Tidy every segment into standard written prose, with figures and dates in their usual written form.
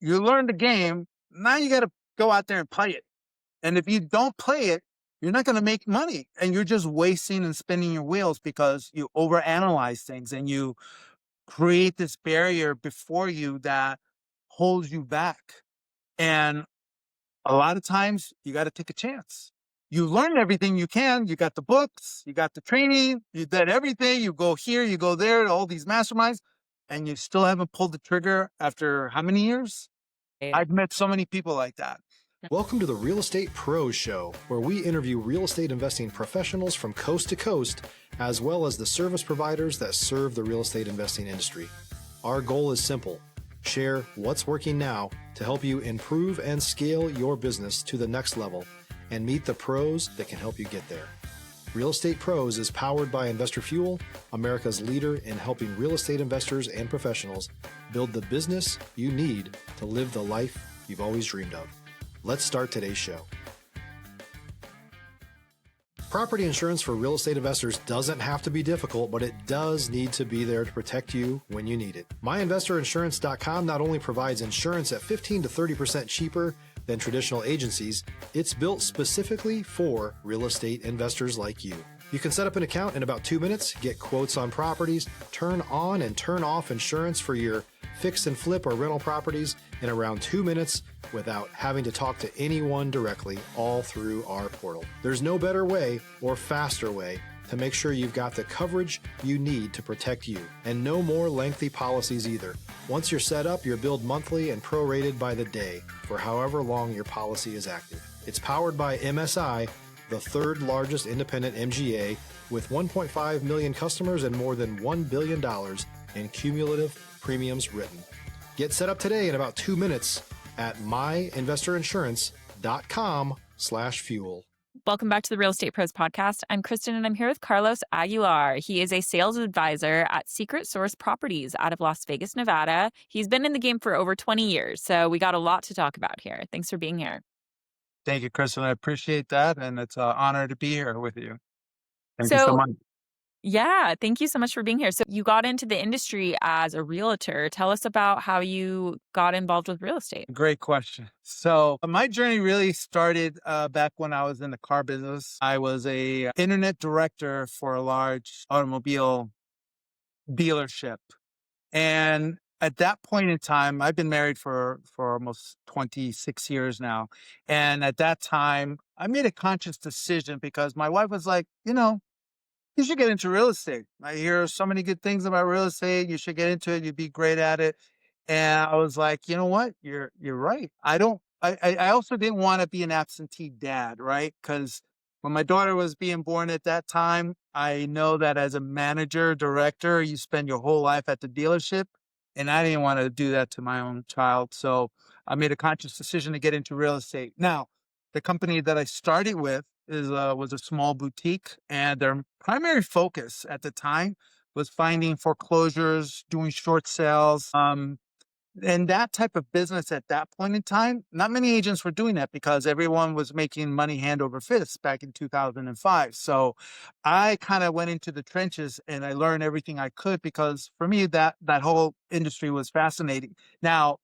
you learn the game. Now you got to go out there and play it. And if you don't play it, you're not going to make money, and you're just wasting and spinning your wheels because you overanalyze things and you create this barrier before you that holds you back. And a lot of times you got to take a chance. You learn everything you can. You got the books, you got the training, you did everything. You go here, you go there, all these masterminds, and you still haven't pulled the trigger after how many years? Right. I've met so many people like that. Welcome to the Real Estate Pros Show, where we interview real estate investing professionals from coast to coast, as well as the service providers that serve the real estate investing industry. Our goal is simple: share what's working now to help you improve and scale your business to the next level and meet the pros that can help you get there. Real Estate Pros is powered by Investor Fuel, America's leader in helping real estate investors and professionals build the business you need to live the life you've always dreamed of. Let's start today's show. Property insurance for real estate investors doesn't have to be difficult, but it does need to be there to protect you when you need it. MyInvestorInsurance.com not only provides insurance at 15 to 30% cheaper than traditional agencies, it's built specifically for real estate investors like you. You can set up an account in about 2 minutes, get quotes on properties, turn on and turn off insurance for your fix and flip or rental properties in around 2 minutes without having to talk to anyone directly, all through our portal. There's no better way or faster way to make sure you've got the coverage you need to protect you, and no more lengthy policies either. Once you're set up, you're billed monthly and prorated by the day for however long your policy is active. It's powered by MSI, the third largest independent MGA, with 1.5 million customers and more than $1 billion in cumulative premiums written. Get set up today in about 2 minutes at myinvestorinsurance.com/fuel. Welcome back to the Real Estate Pros podcast. I'm Kristen, and I'm here with Carlos Aguilar. He is a sales advisor at Secret Source Properties out of Las Vegas, Nevada. He's been in the game for over 20 years, so we got a lot to talk about here. Thanks for being here. Thank you, Kristen. I appreciate that. And it's an honor to be here with you. Thank you so So, much. yeah, thank you so much for being here. So you got into the industry as a realtor. Tell us about how you got involved with real estate. Great question. So my journey really started back when I was in the car business. I was a internet director for a large automobile dealership. And at that point in time, I've been married for almost 26 years now. And at that time, I made a conscious decision because my wife was like, you should get into real estate. I hear so many good things about real estate. You should get into it. You'd be great at it. And I was like, you know what? You're right. I also didn't want to be an absentee dad, right? Because when my daughter was being born at that time, I know that as a manager, director, you spend your whole life at the dealership. And I didn't want to do that to my own child. So I made a conscious decision to get into real estate. Now, the company that I started with was a small boutique, and their primary focus at the time was finding foreclosures, doing short sales, and that type of business at that point in time. Not many agents were doing that because everyone was making money hand over fist back in 2005. So I kind of went into the trenches and I learned everything I could because for me that whole industry was fascinating. Now,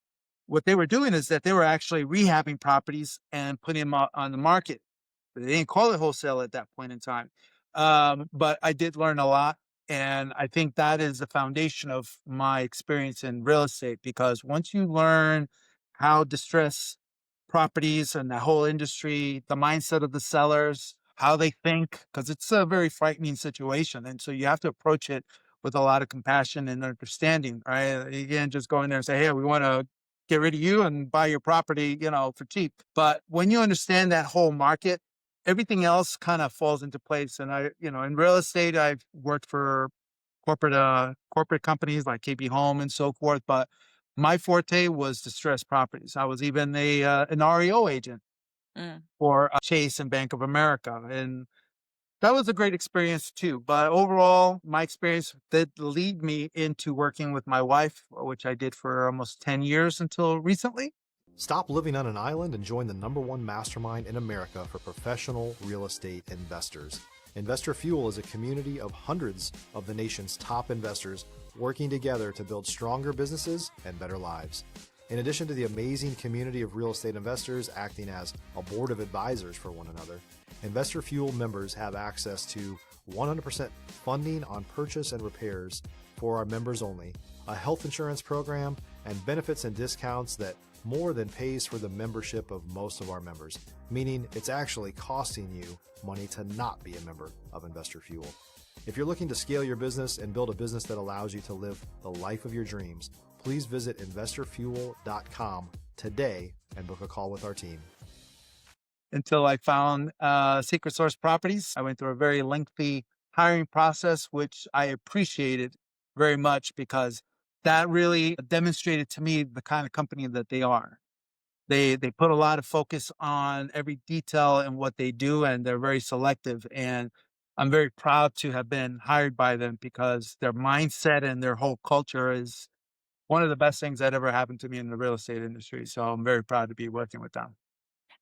what they were doing is that they were actually rehabbing properties and putting them on the market. They didn't call it wholesale at that point in time. But I did learn a lot. And I think that is the foundation of my experience in real estate, because once you learn how distressed properties and the whole industry, the mindset of the sellers, how they think, because it's a very frightening situation. And so you have to approach it with a lot of compassion and understanding, right? You can't just go in there and say, hey, we want to get rid of you and buy your property, for cheap. But when you understand that whole market, everything else kind of falls into place. And in real estate, I've worked for corporate companies like KB Home and so forth. But my forte was distressed properties. I was even an REO agent Mm. for Chase and Bank of America. And that was a great experience too. But overall, my experience did lead me into working with my wife, which I did for almost 10 years until recently. Stop living on an island and join the #1 mastermind in America for professional real estate investors. Investor Fuel is a community of hundreds of the nation's top investors working together to build stronger businesses and better lives. In addition to the amazing community of real estate investors acting as a board of advisors for one another, Investor Fuel members have access to 100% funding on purchase and repairs for our members only, a health insurance program, and benefits and discounts that more than pays for the membership of most of our members, meaning it's actually costing you money to not be a member of Investor Fuel. If you're looking to scale your business and build a business that allows you to live the life of your dreams, please visit investorfuel.com today and book a call with our team. Until I found Secret Source Properties, I went through a very lengthy hiring process, which I appreciated very much because that really demonstrated to me the kind of company that they are. They put a lot of focus on every detail in what they do, and they're very selective. And I'm very proud to have been hired by them because their mindset and their whole culture is one of the best things that ever happened to me in the real estate industry. So I'm very proud to be working with them.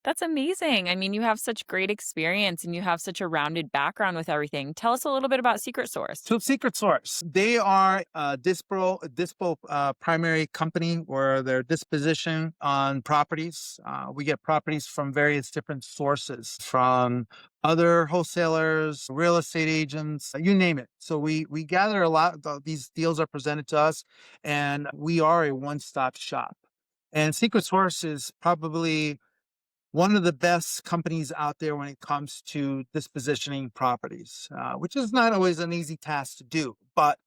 That's amazing. I mean, you have such great experience and you have such a rounded background with everything. Tell us a little bit about Secret Source. So Secret Source, they are a Dispo primary company where they're disposition on properties. We get properties from various different sources, from other wholesalers, real estate agents, you name it. So we gather a lot. These deals are presented to us, and we are a one-stop shop. And Secret Source is probably one of the best companies out there when it comes to dispositioning properties, which is not always an easy task to do, but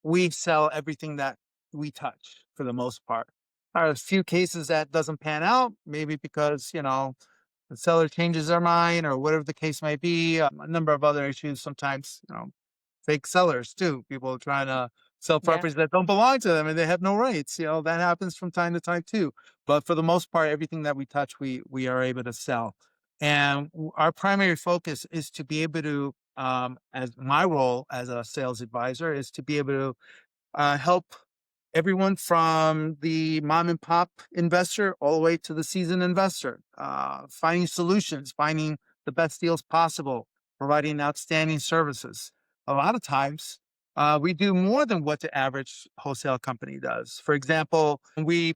we sell everything that we touch for the most part. There are a few cases that doesn't pan out, maybe because, the seller changes their mind or whatever the case might be. A number of other issues, sometimes, fake sellers too, people trying to sell Yeah. properties that don't belong to them and they have no rights. That happens from time to time too. But for the most part, everything that we touch, we are able to sell. And our primary focus is to be able to, as my role as a sales advisor, is to be able to help everyone from the mom and pop investor all the way to the seasoned investor, finding solutions, finding the best deals possible, providing outstanding services. A lot of times, we do more than what the average wholesale company does. For example, we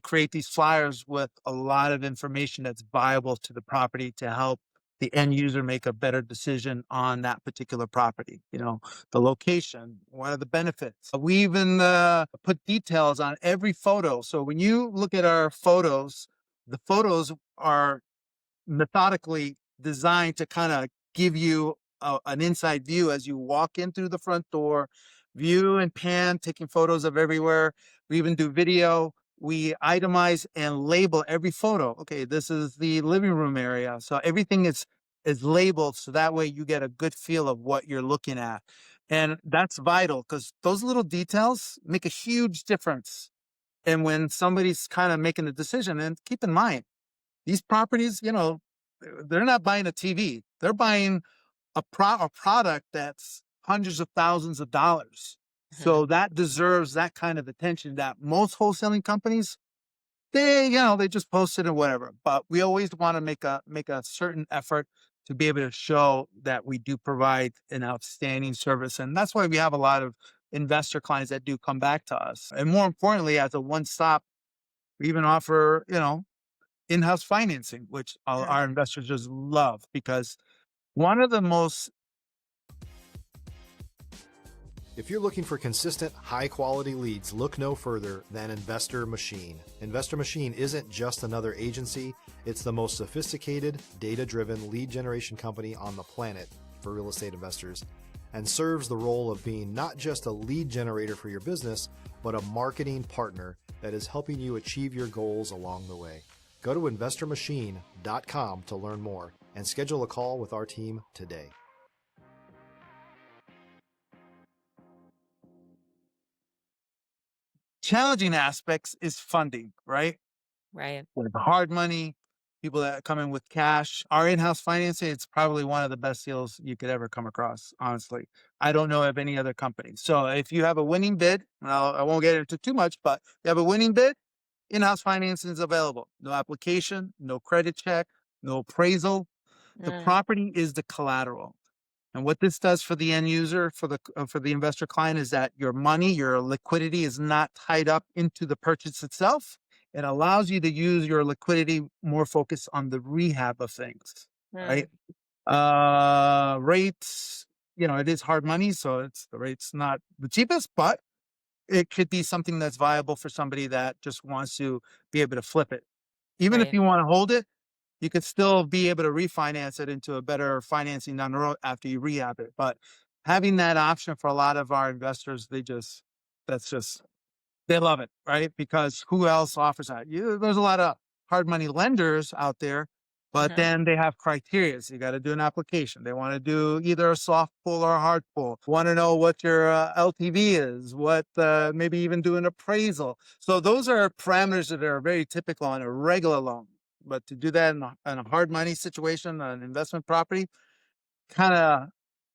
create these flyers with a lot of information that's viable to the property to help the end user make a better decision on that particular property. The location, what are the benefits. We even put details on every photo. So when you look at our photos, the photos are methodically designed to kind of give you an inside view as you walk in through the front door, view and pan, taking photos of everywhere. We even do video. We itemize and label every photo. Okay, this is the living room area. So everything is labeled so that way you get a good feel of what you're looking at. And that's vital because those little details make a huge difference. And when somebody's kind of making a decision, and keep in mind, these properties, they're not buying a TV. They're buying a product that's hundreds of thousands of dollars. So that deserves that kind of attention that most wholesaling companies, they just post it or whatever. But we always want to make a certain effort to be able to show that we do provide an outstanding service. And that's why we have a lot of investor clients that do come back to us. And more importantly, as a one-stop, we even offer, in-house financing, which our investors just love because one of the most. If you're looking for consistent, high-quality leads, look no further than Investor Machine. Investor Machine isn't just another agency, it's the most sophisticated, data-driven lead generation company on the planet for real estate investors, and serves the role of being not just a lead generator for your business, but a marketing partner that is helping you achieve your goals along the way. Go to investormachine.com to learn more and schedule a call with our team today. Challenging aspects is funding, right? Right. With hard money, people that come in with cash. Our in-house financing, it's probably one of the best deals you could ever come across, honestly. I don't know of any other company. So if you have a winning bid, I won't get into too much, but if you have a winning bid, in-house financing is available. No application, no credit check, no appraisal. The property is the collateral. And what this does for the end user, for the investor client, is that your money, your liquidity is not tied up into the purchase itself. It allows you to use your liquidity more focused on the rehab of things, right? Rates, it is hard money, so the rate's not the cheapest, but it could be something that's viable for somebody that just wants to be able to flip it. Even if Right. you want to hold it, you could still be able to refinance it into a better financing down the road after you rehab it. But having that option for a lot of our investors, that's just they love it, right? Because who else offers that? There's a lot of hard money lenders out there, but Mhm. then they have criteria. So you got to do an application. They want to do either a soft pull or a hard pull. Want to know what your LTV is, what maybe even do an appraisal. So those are parameters that are very typical on a regular loan. But to do that in a hard money situation, an investment property, kind of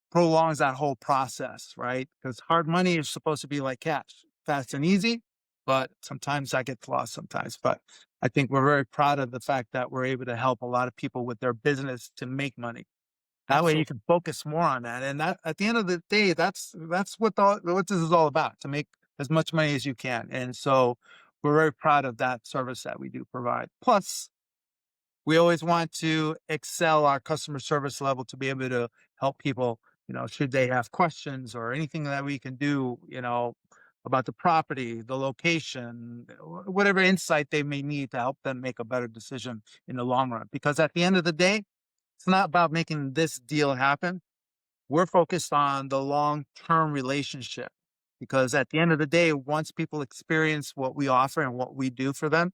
prolongs that whole process, right? Because hard money is supposed to be like cash, fast and easy, but sometimes that gets lost sometimes. But I think we're very proud of the fact that we're able to help a lot of people with their business to make money. That way you Absolutely. can focus more on that. And that at the end of the day, that's what this is all about, to make as much money as you can. And so we're very proud of that service that we do provide. Plus, we always want to excel our customer service level to be able to help people, should they have questions or anything that we can do, about the property, the location, whatever insight they may need to help them make a better decision in the long run. Because at the end of the day, it's not about making this deal happen. We're focused on the long-term relationship. Because at the end of the day, once people experience what we offer and what we do for them,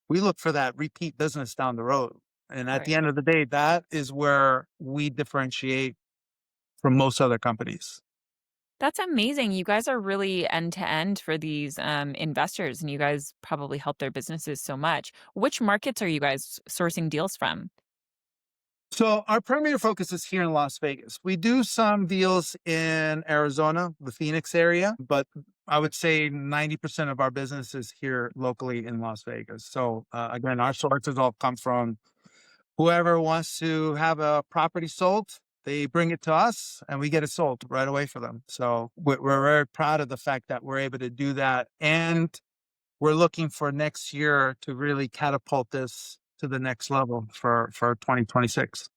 we look for that repeat business down the road. And at the Right. end of the day, that is where we differentiate from most other companies. That's amazing. You guys are really end to end for these investors, and you guys probably help their businesses so much. Which markets are you guys sourcing deals from? So our primary focus is here in Las Vegas. We do some deals in Arizona, the Phoenix area, but I would say 90% of our business is here locally in Las Vegas. So again, our sources all come from whoever wants to have a property sold. They bring it to us and we get it sold right away for them. So we're very proud of the fact that we're able to do that. And we're looking for next year to really catapult this to the next level for 2026.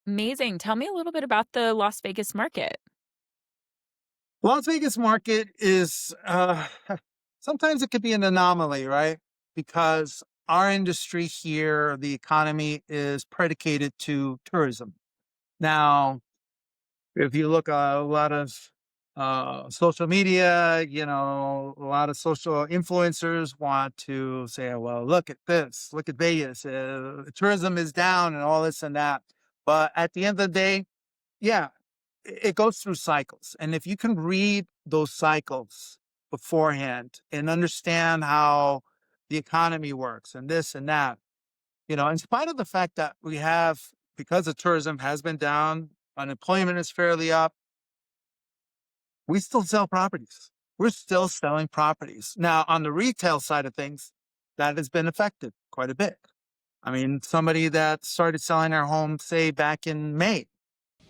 Amazing. Tell me a little bit about the Las Vegas market. Las Vegas market is sometimes it could be an anomaly, right? Because our industry here, the economy is predicated to tourism. Now, if you look at a lot of social media, a lot of social influencers want to say, well, look at this, look at Vegas, tourism is down and all this and that. But at the end of the day, yeah, it goes through cycles. And if you can read those cycles beforehand and understand how the economy works and this and that, in spite of the fact that because the tourism has been down, unemployment is fairly up, we still sell properties. We're still selling properties. Now, on the retail side of things, that has been affected quite a bit. I mean, somebody that started selling their home, say, back in May.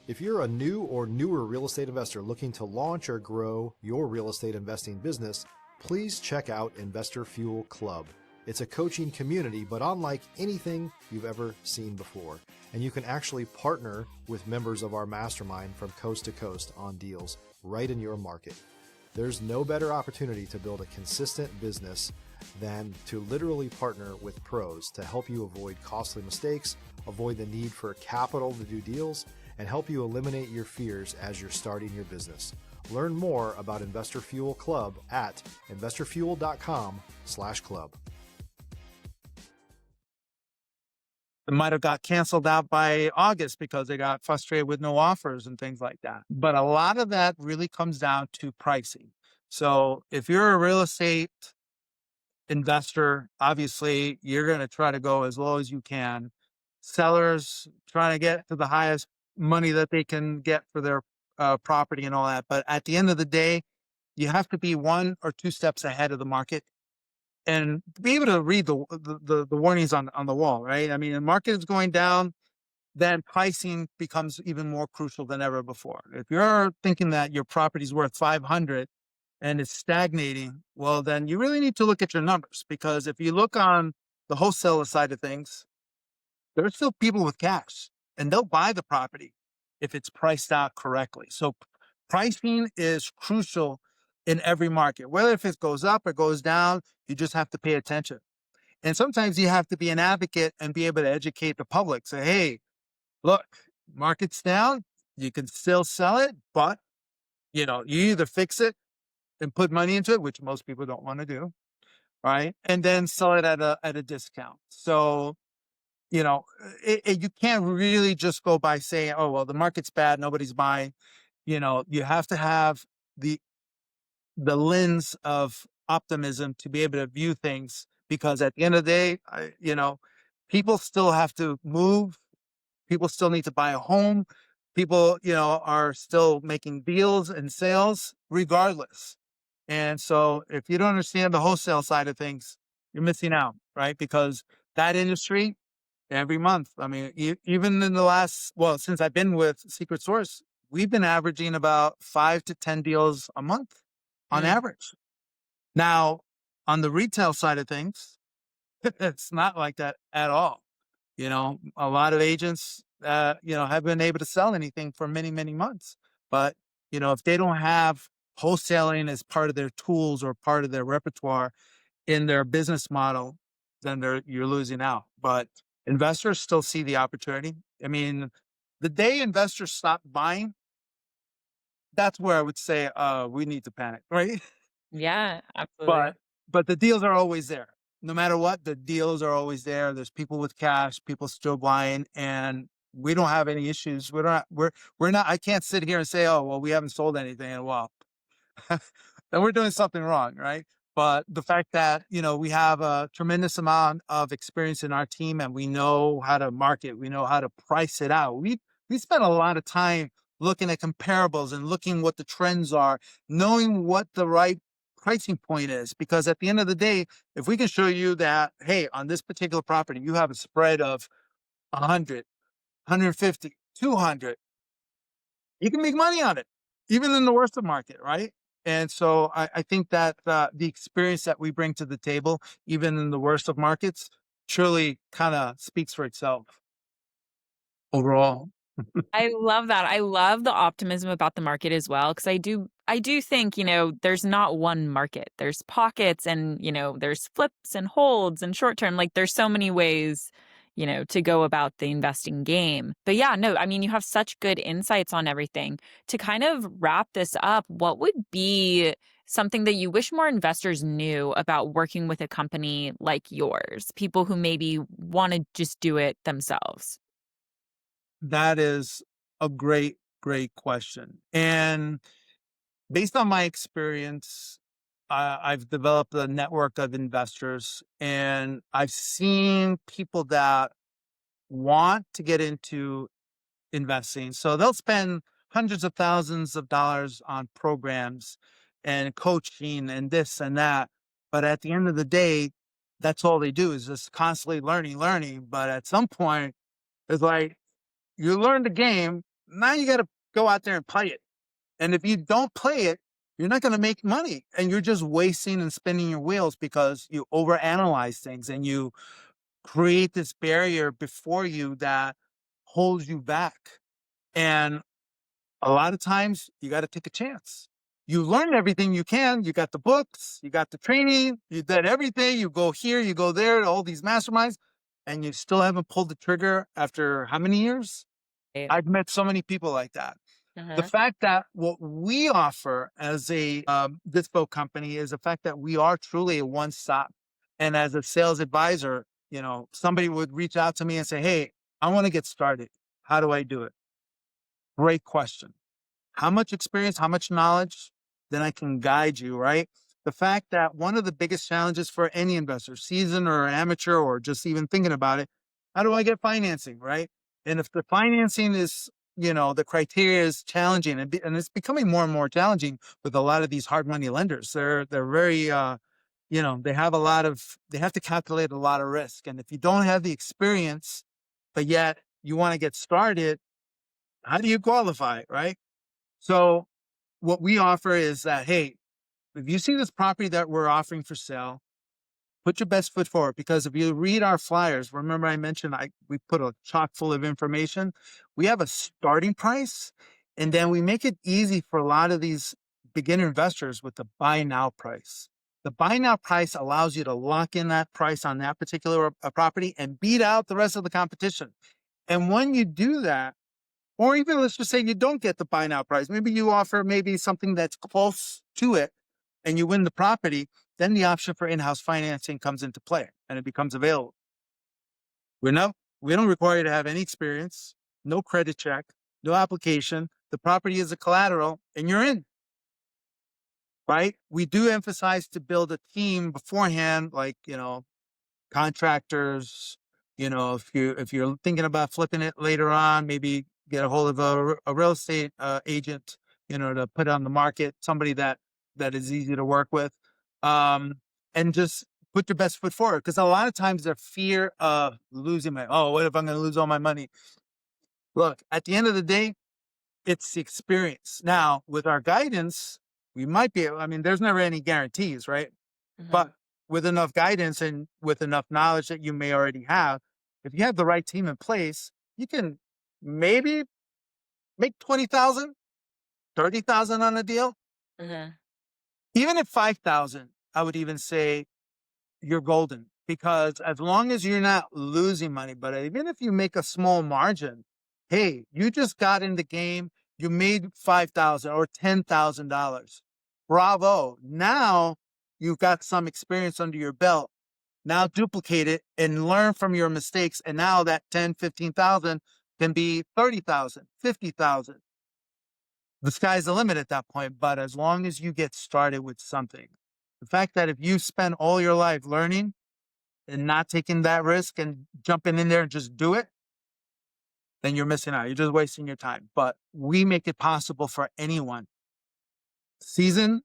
If you're a new or newer real estate investor looking to launch or grow your real estate investing business, please check out Investor Fuel Club. It's a coaching community, but unlike anything you've ever seen before. And you can actually partner with members of our mastermind from coast to coast on deals right in your market. There's no better opportunity to build a consistent business than to literally partner with pros to help you avoid costly mistakes, avoid the need for capital to do deals, and help you eliminate your fears as you're starting your business. Learn more about Investor Fuel Club at investorfuel.com/club. It might have got canceled out by August because they got frustrated with no offers and things like that. But a lot of that really comes down to pricing. So if you're a real estate investor, obviously you're going to try to go as low as you can. Sellers trying to get to the highest money that they can get for their property and all that. But at the end of the day, you have to be one or two steps ahead of the market and be able to read the warnings on the wall, right? I mean, the market is going down, then pricing becomes even more crucial than ever before. If you're thinking that your property is worth 500 and it's stagnating, well, then you really need to look at your numbers, because if you look on the wholesaler side of things, there's still people with cash and they'll buy the property if it's priced out correctly. So pricing is crucial in every market, whether if it goes up or goes down, you just have to pay attention. And sometimes you have to be an advocate and be able to educate the public. Say, hey, look, market's down, you can still sell it, but you either fix it and put money into it, which most people don't want to do, right? And then sell it at a discount. So, you can't really just go by saying, oh, well, the market's bad, nobody's buying. You have to have the lens of optimism to be able to view things, because at the end of the day, people still have to move. People still need to buy a home. People, are still making deals and sales regardless. And so if you don't understand the wholesale side of things, you're missing out, right? Because that industry, every month, I mean, even in the last, well, since I've been with Secret Source, we've been averaging about 5 to 10 deals a month on Mm. average. Now, on the retail side of things, it's not like that at all. A lot of agents, have been able to sell anything for many, many months. But, if they don't have wholesaling as part of their tools or part of their repertoire in their business model, then you're losing out. But investors still see the opportunity. I mean, the day investors stop buying, that's where I would say, we need to panic, right? Yeah, But absolutely. the deals are always there. No matter what, the deals are always there. There's people with cash, people still buying, and we don't have any issues. We're not, I can't sit here and say, oh, well, we haven't sold anything in a while. Then we're doing something wrong, right? But the fact that, we have a tremendous amount of experience in our team and we know how to market, we know how to price it out. We spend a lot of time looking at comparables and looking what the trends are, knowing what the right pricing point is. Because at the end of the day, if we can show you that, hey, on this particular property, you have a spread of 100, 150, 200, you can make money on it, even in the worst of market, right? And so I think that the experience that we bring to the table, even in the worst of markets, truly kind of speaks for itself overall. I love that. I love the optimism about the market as well, because I do think, there's not one market. There's pockets and, there's flips and holds and short term. Like there's so many ways, to go about the investing game. But yeah, no, I mean, you have such good insights on everything. To kind of wrap this up, what would be something that you wish more investors knew about working with a company like yours? People who maybe want to just do it themselves. That is a great, great question. And based on my experience, I've developed a network of investors, and I've seen people that want to get into investing. So they'll spend hundreds of thousands of dollars on programs and coaching and this and that. But at the end of the day, that's all they do is just constantly learning, learning. But at some point, it's like you learn the game. Now you got to go out there and play it. And if you don't play it, you're not going to make money, and you're just wasting and spinning your wheels because you overanalyze things and you create this barrier before you that holds you back. And a lot of times you got to take a chance. You learn everything you can. You got the books, you got the training, you did everything. You go here, you go there, all these masterminds, and you still haven't pulled the trigger after how many years? Right. I've met so many people like that. The Uh-huh. fact that what we offer as a Dispo company is the fact that we are truly a one stop. And as a sales advisor, somebody would reach out to me and say, hey, I want to get started. How do I do it? Great question. How much experience, how much knowledge, then I can guide you, right? The fact that one of the biggest challenges for any investor, seasoned or amateur, or just even thinking about it, how do I get financing, right? And if the financing is, the criteria is challenging, and it's becoming more and more challenging with a lot of these hard money lenders. They're very, they have to calculate a lot of risk. And if you don't have the experience, but yet you want to get started, how do you qualify, right? So what we offer is that, hey, if you see this property that we're offering for sale, put your best foot forward, because if you read our flyers, remember I mentioned we put a chock full of information. We have a starting price, and then we make it easy for a lot of these beginner investors with the buy now price. The buy now price allows you to lock in that price on that particular property and beat out the rest of the competition. And when you do that, or even let's just say you don't get the buy now price, maybe you offer maybe something that's close to it and you win the property, then the option for in-house financing comes into play and it becomes available. We don't require you to have any experience, no credit check, no application. The property is a collateral and you're in. Right? We do emphasize to build a team beforehand, like, contractors, if you're thinking about flipping it later on, maybe get a hold of a real estate agent, to put on the market, somebody that is easy to work with. And just put your best foot forward. Because a lot of times the fear of losing what if I'm going to lose all my money? Look, at the end of the day, it's the experience. Now, with our guidance, we might be, there's never any guarantees, right? But with enough guidance and with enough knowledge that you may already have, if you have the right team in place, you can maybe make 20,000, 30,000 on a deal. Even at 5,000, I would even say you're golden, because as long as you're not losing money, but even if you make a small margin, hey, you just got in the game, you made $5,000 or $10,000. Bravo. Now you've got some experience under your belt. Now duplicate it and learn from your mistakes. And now that 10, 15,000 can be 30,000, 50,000. The sky's the limit at that point. But as long as you get started with something, the fact that if you spend all your life learning and not taking that risk and jumping in there and just do it, then you're missing out. You're just wasting your time. But we make it possible for anyone, seasoned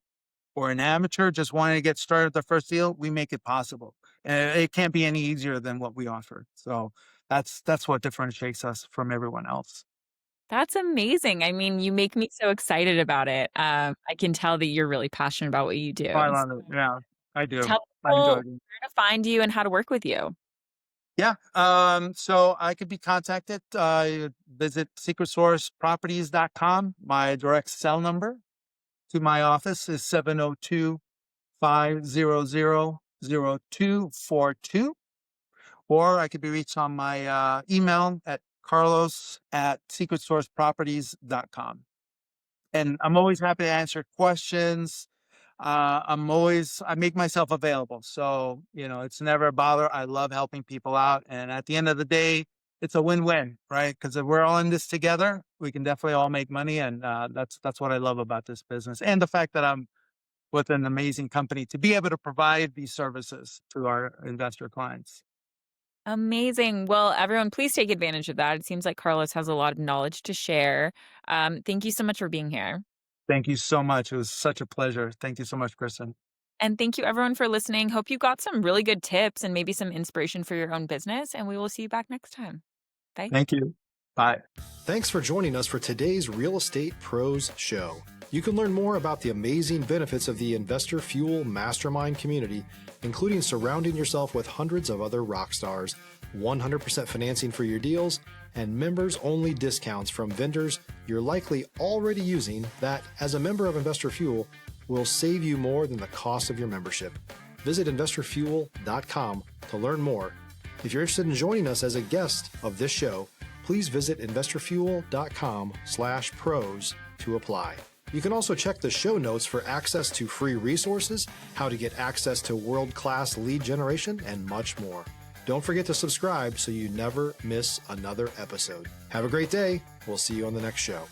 or an amateur, just wanting to get started with their first deal. We make it possible. And it can't be any easier than what we offer. So that's what differentiates us from everyone else. That's amazing. You make me so excited about it. I can tell that you're really passionate about what you do. I love it. Yeah, I do. Tell I people enjoy it. where to find you and how to work with you. Yeah. So I could be contacted. Visit secretsourceproperties.com. My direct cell number to my office is 702-500-0242. Or I could be reached on my email at carlos@secretsourceproperties.com. And I'm always happy to answer questions. I make myself available. So, it's never a bother. I love helping people out. And at the end of the day, it's a win-win, right? Because if we're all in this together, we can definitely all make money. And that's what I love about this business. And the fact that I'm with an amazing company to be able to provide these services to our investor clients. Amazing. Well, everyone, please take advantage of that. It seems like Carlos has a lot of knowledge to share. Thank you so much for being here. Thank you so much. It was such a pleasure. Thank you so much, Kristen. And thank you, everyone, for listening. Hope you got some really good tips and maybe some inspiration for your own business. And we will see you back next time. Bye. Thank you. Bye. Thanks for joining us for today's Real Estate Pros Show. You can learn more about the amazing benefits of the Investor Fuel Mastermind community, including surrounding yourself with hundreds of other rock stars, 100% financing for your deals, and members-only discounts from vendors you're likely already using that, as a member of Investor Fuel, will save you more than the cost of your membership. Visit investorfuel.com to learn more. If you're interested in joining us as a guest of this show, please visit investorfuel.com/pros to apply. You can also check the show notes for access to free resources, how to get access to world-class lead generation, and much more. Don't forget to subscribe so you never miss another episode. Have a great day. We'll see you on the next show.